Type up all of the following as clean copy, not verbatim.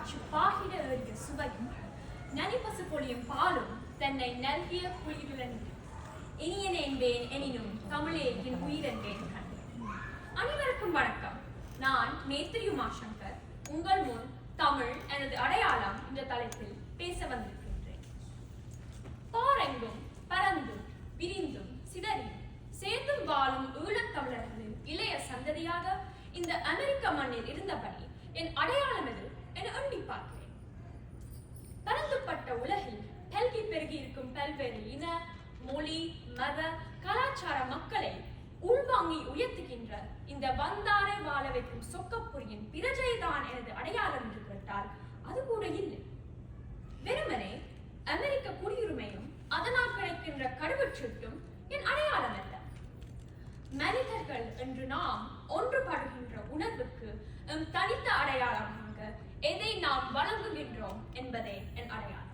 அச்சு பாகிட ஏறிய சுவையும் நனிப்பசு பொழியும் பாலும் தன்னை நல்கிய குளிருடன் இனியன் என்பேன் எனினும் தமிழே என் உயிரென்பேன் கண்டேன். அனைவருக்கும் வணக்கம். நான் மேத்ரி உமாசங்கர் உங்கள் முன் தமிழ் எனது அடையாளம் என்ற தலைப்பில் பேச வந்திருக்கின்றேன். பாரெங்கும் பறந்தும் விரிந்தும் சிதறியும் சேர்ந்தும் வாழும் ஈழத்தமிழர்களின் இளைய சந்ததியாக இந்த அமெரிக்க மண்ணில் இருந்தபடி என் அடையாளம் எது என எண்ணி பார்க்கிறேன். பரந்துபட்ட உலகில் பல்கி பெருகி இருக்கும் பல்வேறு இன, மொழி, மத, கலாச்சார மக்களை உள்வாங்கி உயர்த்துகின்ற இந்த வந்தாரை வாழ வைக்கும் சொக்கப்புரியின் பிரஜைதான் எனது அடையாளம் என்று கேட்டால் அது கூட இல்லை. வெறுமனே அமெரிக்க குடியுரிமையும் அதனால் கிடைக்கின்ற கடவுச்சீட்டும் என் அடையாளம் அல்ல. மனிதர்கள் என்று நாம் ஒன்றுபடுகின்ற உணர்வுக்கு தனித்த அடையாளமாக எதை நாம் வழங்குகின்றோம் என்பதே என் அடையாளம்.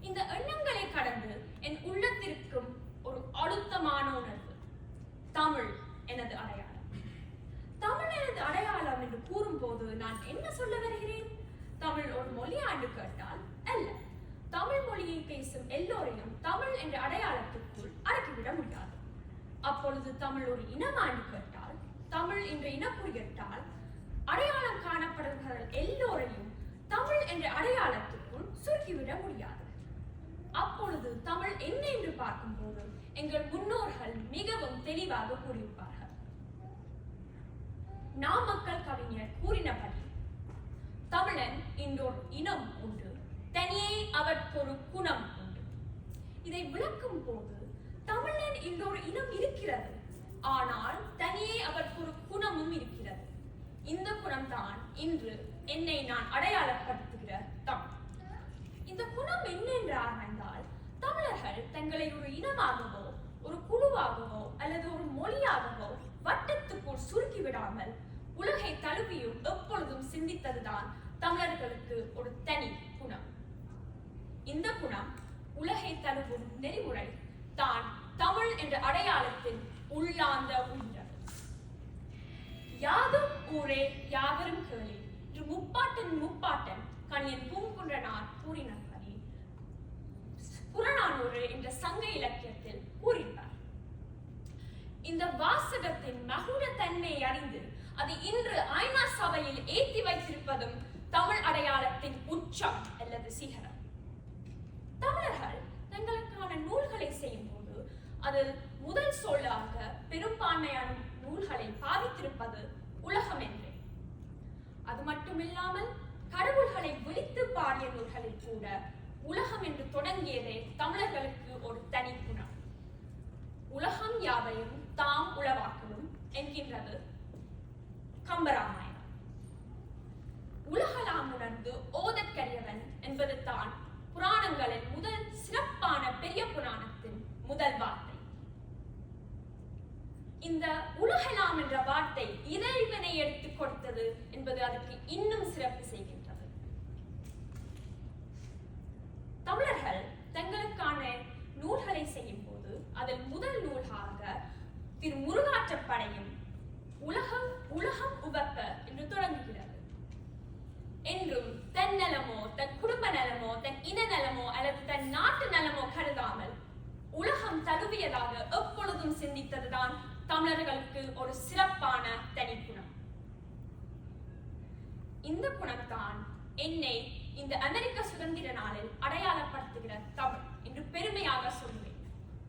இந்த எண்ணங்களை கடந்து என் உள்ளத்திற்கும் ஒரு அழுத்தமான உணர்வு. தமிழ் எனது அடையாளம். தமிழ் எனது அடையாளம் என்று கூறும்போது நான் என்ன சொல்ல வருகிறேன்? தமிழ் ஒரு மொழியா என்று கேட்டால் அல்ல. தமிழ் மொழியை பேசும் எல்லோரையும் தமிழ் என்ற அடையாளத்திற்குள் அடக்கிவிட முடியாது. அப்பொழுது தமிழ் ஒரு இனமா என்று கேட்டால், தமிழ் என்ற இனக்குறி கேட்டால் அடையாளம் காணப்படுகிற எல்லோரையும் தமிழ் என்ற அடையாளத்திற்குள் சுருக்கிவிட முடியாது. அப்பொழுது தமிழ் என்ன என்று பார்க்கும்போது எங்கள் முன்னோர்கள் மிகவும் தெளிவாக கூறியிருப்பார்கள். நாமக்கல் கவிஞர் கூறினபடி, தமிழன் என்றொரு இனம் உண்டு, தனியே அவர்க்கொரு குணம் உண்டு. இதை விளக்கும் போது தமிழன் என்றொரு இனம் இருக்கிறது, ஆனால் தனியே அவர்க்கொரு குணமும் இருக்கிறது. இந்த குணம்தான் இன்று என்னை நான் அடையாளப்படுத்துகிற தமிழ். இந்த குணம் என்ன என்று ஆராய்ந்தால், தமிழர்கள் தங்களை ஒரு இனமாகவோ ஒரு குழுவாகவோ அல்லது ஒரு மொழியாகவோ வட்டத்துக்குள் சுருக்கி விடாமல் உலகை தழுவியும் எப்பொழுதும் சிந்தித்ததுதான் தமிழர்களுக்கு ஒரு தனி குணம். இந்த குணம் உலகை தழுவும் நெறிமுறை தான் தமிழ் என்ற அடையாளத்தின் உள்ளார்ந்த உயிர். யாதும் ஊரே யாவரும் கேளே என்று முப்பாட்டன் கணியன் பூங்குன்றனார் கூறினபடி புறநானூறு என்ற சங்க இலக்கியத்தில் கூறினார். இந்த வாசகத்தின் மகுட தன்மையை அறிந்து அது இன்று ஐநா சபையில் ஏற்றி வைத்திருப்பதும் தமிழ் அடையாளத்தின் உச்சம் அல்லது சிகரம். தமிழர்கள் தங்களுக்கான நூல்களை செய்யும் போது அதில் முதல் சொல்லாக பெரும்பான்மையான நூல்களை பாவித்திருப்பது உலகம் என்றே. அது மட்டுமில்லாமல் கடவுள்களை விழித்து பாடிய நூல்களில் கூட உலகம் என்று தொடங்கியதே தமிழர்களுக்கு ஒரு தனி குணம். உலகம் யாவையும் தாம் உளவாக்கலும் என்கின்றது கம்பராமாயணம். உலகலாம் உணர்ந்து ஓதற்கரியவன் என்பது தான் புராணங்களின் முதல் சிறப்பான பெரிய புராணத்தின் முதல் வார்த்தை. இந்த உலகலாம் என்ற வார்த்தை இறைவனை எடுத்துக் கொடுத்தது என்பது அதற்கு இன்னும் சிறப்பு செய்கின்றது. தமிழர்கள் தங்களுக்கான நூல்களை செய்யும் போது அதில் முதல் நூலாக திரு முருகாற்றப்படையும் உலகம் உவப்ப என்று தொடங்குகிறது. என்றும் தன் நலமோ தன் குடும்ப நலமோ தன் இன நலமோ அல்லது தன் நாட்டு நலமோ கருதாமல் உலகம் தழுவியதாக எப்பொழுதும் சிந்தித்ததுதான் தமிழர்களுக்கு ஒரு சிறப்பான தனி குணம். இந்த குணம்தான் என்னை இந்த அமெரிக்க சுதந்திர நாளில் அடையாளப்படுத்துகிற தமிழ் என்று பெருமையாக சொல்லுவேன்.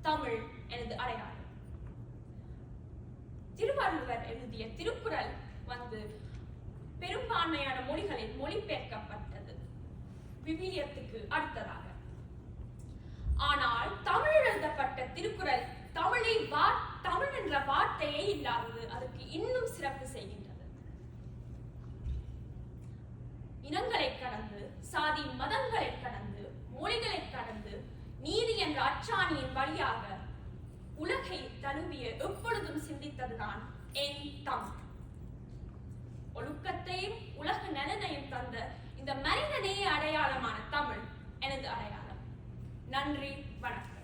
தமிழ் எனது அடையாளம். திருவள்ளுவர் எழுதிய திருக்குறள் பெரும்பான்மையான மொழிகளில் மொழிபெயர்க்கப்பட்டது விவிலியத்துக்கு அடுத்ததாக. ஆனால் தமிழில் எழுதப்பட்ட திருக்குறள் தமிழ் என்ற வார்த்தையே இல்லாதது அதற்கு இன்னும் சிறப்பு செய்கின்றது. இனங்களை கடந்து, சாதி மதங்களை கடந்து, மொழிகளை கடந்து நீதி என்ற அச்சாணியின் வழியாக உலகை தழுவிய எப்பொழுதும் சிந்தித்ததுதான் என் தமிழ். ஒழுக்கத்தையும் உலக நலனையும் தந்த இந்த மனிதநேய அடையாளமான தமிழ் எனது அடையாளம். நன்றி, வணக்கம்.